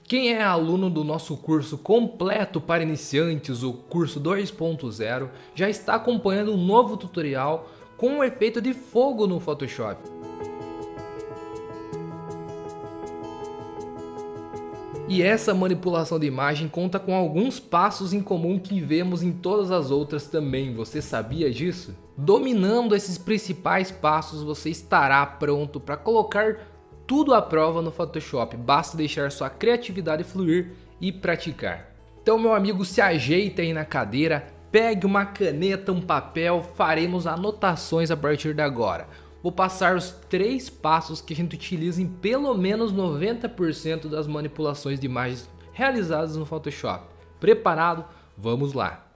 Quem é aluno do nosso curso completo para iniciantes, o curso 2.0, já está acompanhando um novo tutorial com o efeito de fogo no Photoshop. E essa manipulação de imagem conta com alguns passos em comum que vemos em todas as outras também, você sabia disso? Dominando esses principais passos, você estará pronto para colocar tudo à prova no Photoshop, basta deixar sua criatividade fluir e praticar. Então meu amigo, se ajeita aí na cadeira, pegue uma caneta, um papel, faremos anotações a partir de agora. Vou passar os 3 passos que a gente utiliza em pelo menos 90% das manipulações de imagens realizadas no Photoshop. Preparado? Vamos lá!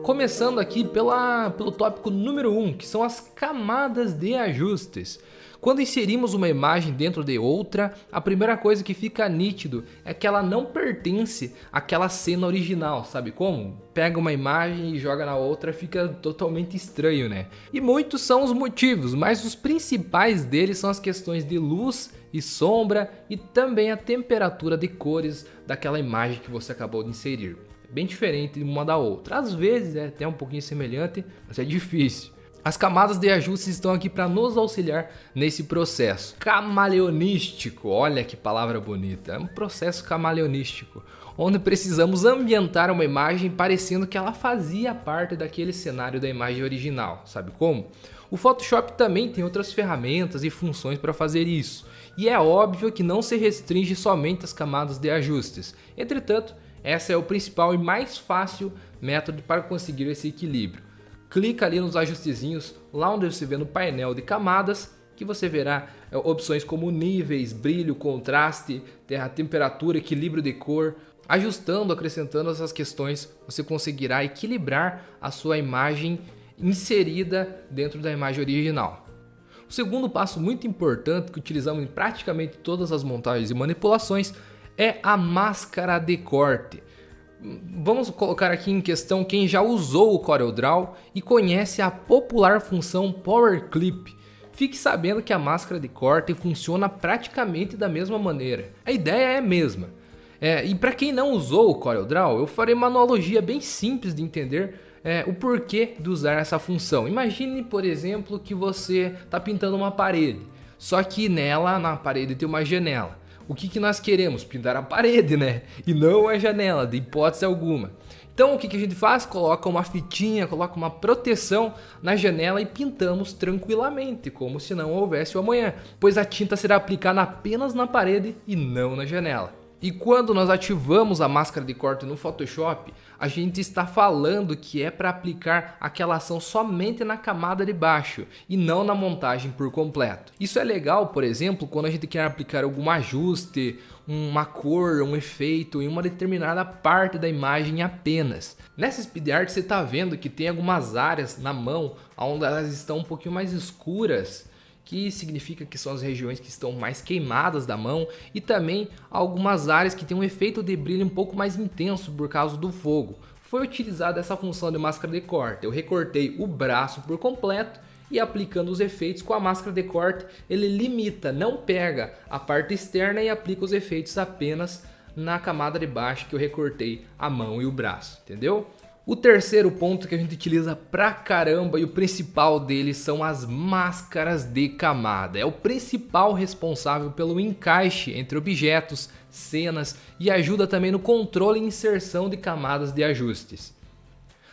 Começando aqui pelo tópico número 1, que são as camadas de ajustes. Quando inserimos uma imagem dentro de outra, a primeira coisa que fica nítido é que ela não pertence àquela cena original, sabe como? Pega uma imagem e joga na outra, fica totalmente estranho, né? E muitos são os motivos, mas os principais deles são as questões de luz e sombra e também a temperatura de cores daquela imagem que você acabou de inserir. É bem diferente uma da outra, às vezes é até um pouquinho semelhante, mas é difícil. As camadas de ajustes estão aqui para nos auxiliar nesse processo camaleonístico, olha que palavra bonita, é um processo camaleonístico, onde precisamos ambientar uma imagem parecendo que ela fazia parte daquele cenário da imagem original, sabe como? O Photoshop também tem outras ferramentas e funções para fazer isso, e é óbvio que não se restringe somente às camadas de ajustes, entretanto, essa é o principal e mais fácil método para conseguir esse equilíbrio. Clica ali nos ajustezinhos, lá onde você vê no painel de camadas, que você verá opções como níveis, brilho, contraste, temperatura, equilíbrio de cor. Ajustando, acrescentando essas questões, você conseguirá equilibrar a sua imagem inserida dentro da imagem original. O segundo passo muito importante que utilizamos em praticamente todas as montagens e manipulações é a máscara de corte. Vamos colocar aqui em questão quem já usou o CorelDRAW e conhece a popular função Power Clip. Fique sabendo que a máscara de corte funciona praticamente da mesma maneira. A ideia é a mesma. E para quem não usou o CorelDRAW, eu farei uma analogia bem simples de entender o porquê de usar essa função. Imagine, por exemplo, que você está pintando uma parede, só que na parede tem uma janela. O que nós queremos? Pintar a parede, né? E não a janela, de hipótese alguma. Então o que a gente faz? Coloca uma fitinha, coloca uma proteção na janela e pintamos tranquilamente, como se não houvesse o amanhã, pois a tinta será aplicada apenas na parede e não na janela. E quando nós ativamos a máscara de corte no Photoshop, a gente está falando que é para aplicar aquela ação somente na camada de baixo e não na montagem por completo. Isso é legal, por exemplo, quando a gente quer aplicar algum ajuste, uma cor, um efeito em uma determinada parte da imagem apenas. Nessa Speed Art você está vendo que tem algumas áreas na mão onde elas estão um pouquinho mais escuras, que significa que são as regiões que estão mais queimadas da mão, e também algumas áreas que tem um efeito de brilho um pouco mais intenso por causa do fogo. Foi utilizada essa função de máscara de corte. Eu recortei o braço por completo e aplicando os efeitos com a máscara de corte, ele limita, não pega a parte externa e aplica os efeitos apenas na camada de baixo que eu recortei a mão e o braço, entendeu? O terceiro ponto que a gente utiliza pra caramba e o principal deles são as máscaras de camada. É o principal responsável pelo encaixe entre objetos, cenas e ajuda também no controle e inserção de camadas de ajustes.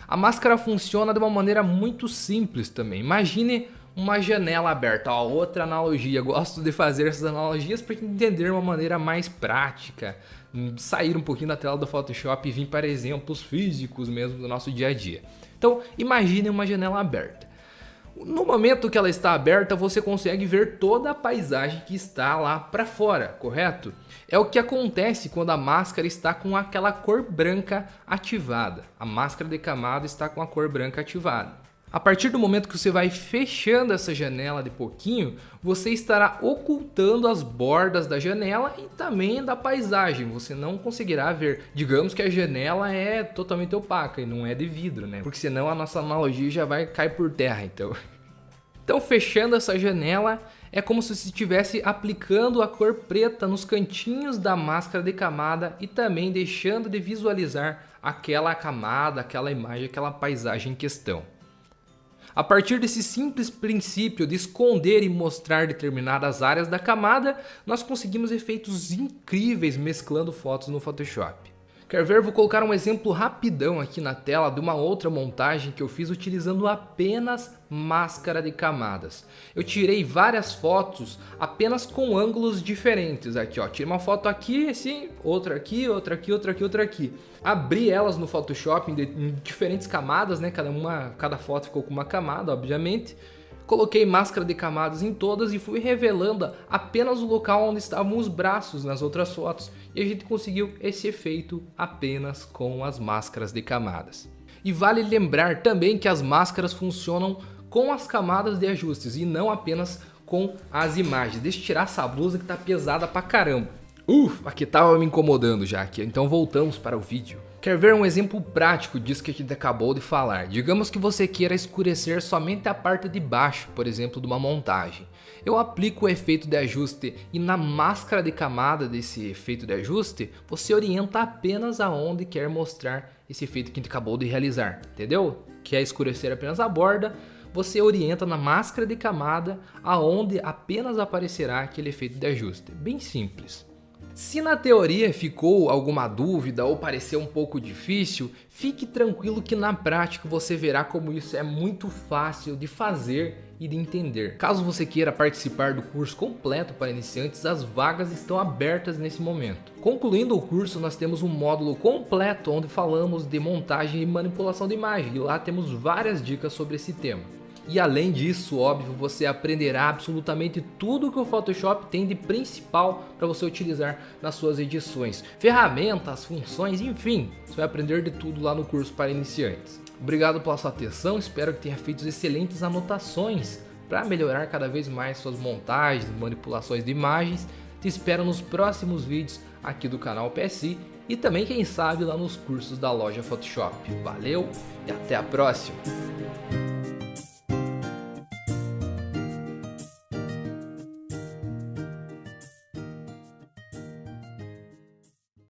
A máscara funciona de uma maneira muito simples também. Imagine uma janela aberta. Outra analogia, gosto de fazer essas analogias para entender de uma maneira mais prática, sair um pouquinho da tela do Photoshop e vir para exemplos físicos mesmo do nosso dia a dia. Então imagine uma janela aberta. No momento que ela está aberta, você consegue ver toda a paisagem que está lá para fora, correto? É o que acontece quando a máscara está com aquela cor branca ativada. A máscara de camada está com a cor branca ativada. A partir do momento que você vai fechando essa janela de pouquinho, você estará ocultando as bordas da janela e também da paisagem. Você não conseguirá ver. Digamos que a janela é totalmente opaca e não é de vidro, né? Porque senão a nossa analogia já vai cair por terra, então. Então, fechando essa janela, é como se você estivesse aplicando a cor preta nos cantinhos da máscara de camada e também deixando de visualizar aquela camada, aquela imagem, aquela paisagem em questão. A partir desse simples princípio de esconder e mostrar determinadas áreas da camada, nós conseguimos efeitos incríveis mesclando fotos no Photoshop. Quer ver? Vou colocar um exemplo rapidão aqui na tela de uma outra montagem que eu fiz utilizando apenas máscara de camadas. Eu tirei várias fotos apenas com ângulos diferentes aqui, ó. Tirei uma foto aqui, assim, outra aqui, outra aqui, outra aqui, outra aqui. Abri elas no Photoshop em diferentes camadas, né? Cada foto ficou com uma camada, obviamente. Coloquei máscara de camadas em todas e fui revelando apenas o local onde estavam os braços nas outras fotos. E a gente conseguiu esse efeito apenas com as máscaras de camadas. E vale lembrar também que as máscaras funcionam com as camadas de ajustes e não apenas com as imagens. Deixa eu tirar essa blusa que tá pesada pra caramba. Aqui tava me incomodando já aqui. Então voltamos para o vídeo. Quer ver um exemplo prático disso que a gente acabou de falar? Digamos que você queira escurecer somente a parte de baixo, por exemplo, de uma montagem. Eu aplico o efeito de ajuste e na máscara de camada desse efeito de ajuste, você orienta apenas aonde quer mostrar esse efeito que a gente acabou de realizar, entendeu? Quer escurecer apenas a borda, você orienta na máscara de camada aonde apenas aparecerá aquele efeito de ajuste. Bem simples. Se na teoria ficou alguma dúvida ou pareceu um pouco difícil, fique tranquilo que na prática você verá como isso é muito fácil de fazer e de entender. Caso você queira participar do curso completo para iniciantes, as vagas estão abertas nesse momento. Concluindo o curso, nós temos um módulo completo onde falamos de montagem e manipulação de imagem e lá temos várias dicas sobre esse tema. E além disso, óbvio, você aprenderá absolutamente tudo que o Photoshop tem de principal para você utilizar nas suas edições. Ferramentas, funções, enfim, você vai aprender de tudo lá no curso para iniciantes. Obrigado pela sua atenção, espero que tenha feito excelentes anotações para melhorar cada vez mais suas montagens, manipulações de imagens. Te espero nos próximos vídeos aqui do canal PSI e também, quem sabe, lá nos cursos da loja Photoshop. Valeu e até a próxima!